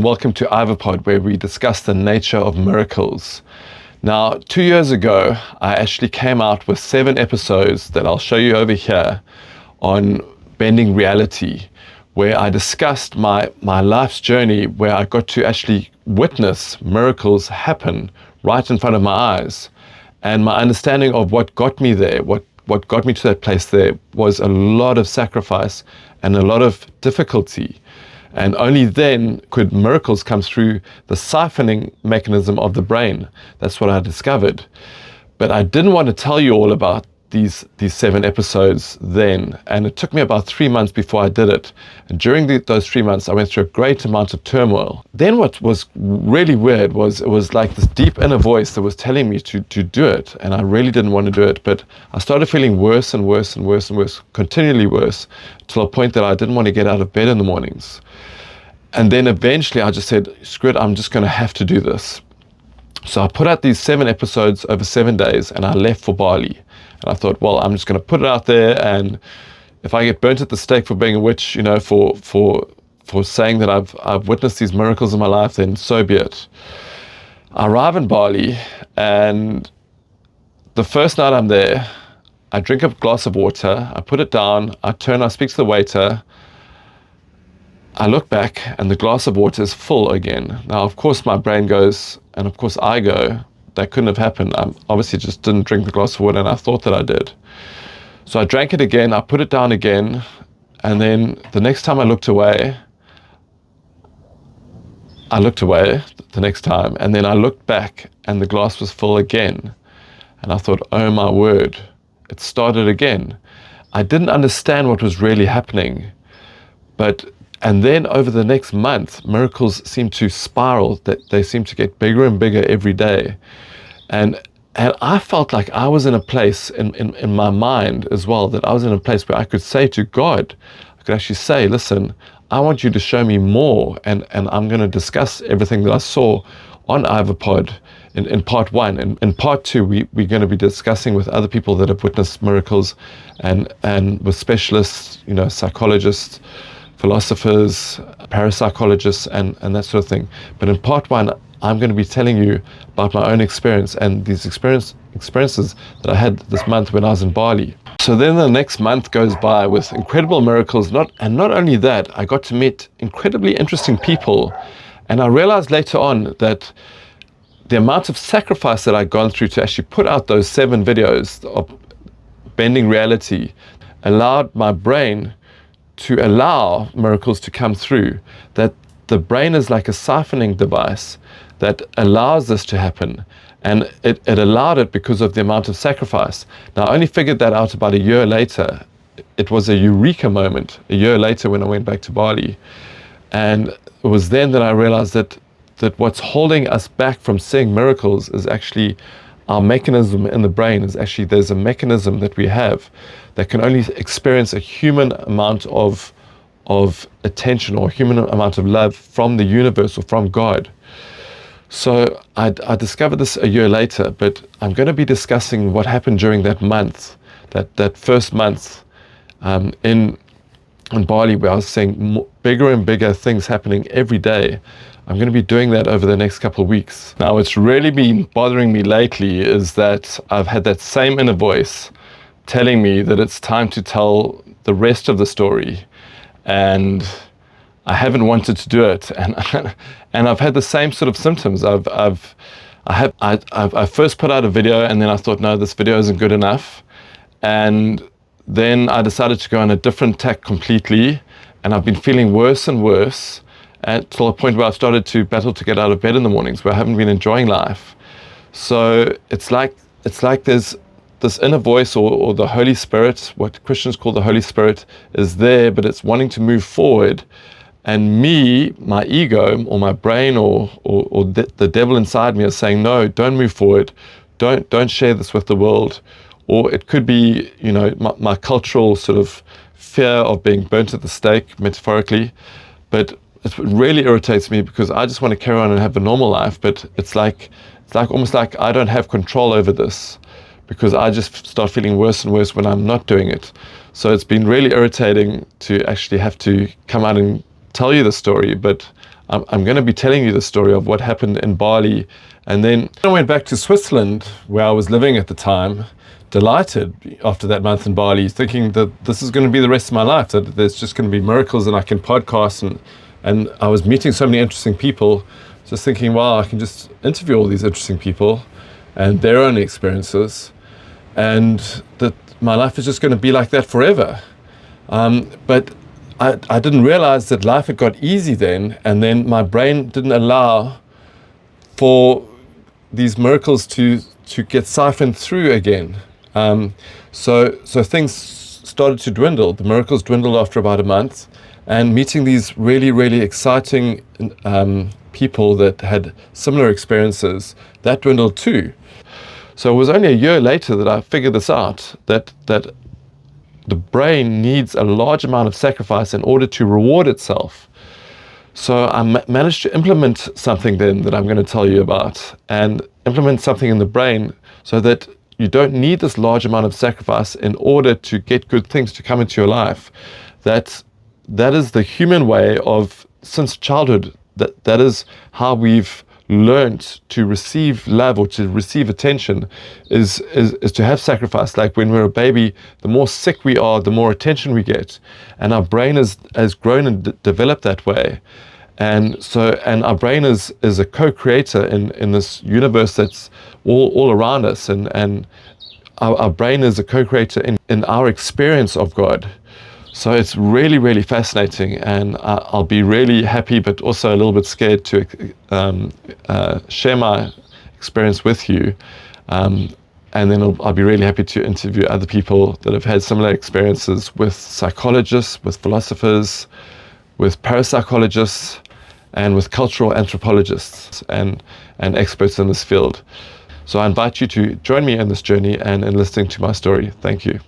Welcome to IVAPOD, where we discuss the nature of miracles. Now, 2 years ago, I actually came out with 7 episodes that I'll show you over here on bending reality, where I discussed my life's journey, where I got to actually witness miracles happen right in front of my eyes. And my understanding of what got me there, what got me to that place there, was a lot of sacrifice and a lot of difficulty. And only then could miracles come through the siphoning mechanism of the brain. That's what I discovered. But I didn't want to tell you all about these 7 episodes then. And it took me about 3 months before I did it. And during those 3 months, I went through a great amount of turmoil. Then what was really weird was it was like this deep inner voice that was telling me to do it. And I really didn't want to do it. But I started feeling worse and worse and worse and worse, continually worse, to a point that I didn't want to get out of bed in the mornings. And then eventually I just said, screw it, I'm just going to have to do this. So I put out these 7 episodes over 7 days, and I left for Bali. And I thought, well, I'm just going to put it out there, and if I get burnt at the stake for being a witch, you know, for saying that I've witnessed these miracles in my life, then so be it. I arrive in Bali, and the first night I'm there, I drink a glass of water, I put it down, I speak to the waiter, I look back, and the glass of water is full again. Now, of course, my brain goes, and of course I go, that couldn't have happened. I obviously just didn't drink the glass of water, and I thought that I did. So I drank it again, I put it down again, and then the next time I looked away the next time, and then I looked back, and the glass was full again. And I thought, oh my word, it started again. I didn't understand what was really happening, and then over the next month, miracles seemed to spiral, that they seemed to get bigger and bigger every day. And I felt like I was in a place in my mind as well, that I was in a place where I could say to God, I could actually say, listen, I want you to show me more, and I'm going to discuss everything that I saw on IVAPOD in part 1. And in part 2, we're going to be discussing with other people that have witnessed miracles, and with specialists, you know, psychologists, philosophers, parapsychologists, and that sort of thing. But in part 1, I'm going to be telling you about my own experience and these experiences that I had this month when I was in Bali. So then the next month goes by with incredible miracles, and not only that, I got to meet incredibly interesting people, and I realized later on that the amount of sacrifice that I'd gone through to actually put out those 7 videos of bending reality allowed my brain to allow miracles to come through, that the brain is like a siphoning device that allows this to happen. And it allowed it because of the amount of sacrifice. Now, I only figured that out about a year later. It was a eureka moment, a year later when I went back to Bali. And it was then that I realized that what's holding us back from seeing miracles is actually our mechanism in the brain. Is actually, there's a mechanism that we have that can only experience a human amount of attention or a human amount of love from the universe or from God. So I discovered this a year later, but I'm going to be discussing what happened during that month, that first month in Bali, where I was seeing bigger and bigger things happening every day. I'm going to be doing that over the next couple of weeks. Now, what's really been bothering me lately is that I've had that same inner voice telling me that it's time to tell the rest of the story, and I haven't wanted to do it. And I've had the same sort of symptoms. I first put out a video, and then I thought, no, this video isn't good enough. And then I decided to go on a different tack completely, and I've been feeling worse and worse, until a point where I started to battle to get out of bed in the mornings, where I haven't been enjoying life. So it's like there's this inner voice, or the Holy Spirit, what Christians call the Holy Spirit, is there, but it's wanting to move forward. And me, my ego, or my brain, or the devil inside me is saying, no, don't move forward. Don't share this with the world. Or it could be, you know, my cultural sort of fear of being burnt at the stake, metaphorically. But it really irritates me, because I just want to carry on and have a normal life. But it's almost like I don't have control over this, because I just start feeling worse and worse when I'm not doing it. So it's been really irritating to actually have to come out and tell you the story, but I'm going to be telling you the story of what happened in Bali. And then I went back to Switzerland, where I was living at the time, delighted after that month in Bali, thinking that this is going to be the rest of my life, that there's just going to be miracles and I can podcast. And I was meeting so many interesting people, just thinking, wow, I can just interview all these interesting people and their own experiences, and that my life is just going to be like that forever. But I didn't realize that life had got easy then, and then my brain didn't allow for these miracles to get siphoned through again. So things started to dwindle. The miracles dwindled after about a month, and meeting these really, really exciting people that had similar experiences, that dwindled too. So it was only a year later that I figured this out, that the brain needs a large amount of sacrifice in order to reward itself. So I managed to implement something then that I'm going to tell you about, and implement something in the brain so that you don't need this large amount of sacrifice in order to get good things to come into your life. That is the human way of, since childhood, that is how we've learned to receive love or to receive attention, is to have sacrifice. Like when we're a baby, the more sick we are, the more attention we get, and our brain has grown and developed that way. And our brain is a co-creator in this universe that's all around us, and our brain is a co-creator in our experience of God. So it's really, really fascinating, and I'll be really happy, but also a little bit scared to share my experience with you. And then I'll be really happy to interview other people that have had similar experiences with psychologists, with philosophers, with parapsychologists, and with cultural anthropologists and experts in this field. So I invite you to join me in this journey and in listening to my story. Thank you.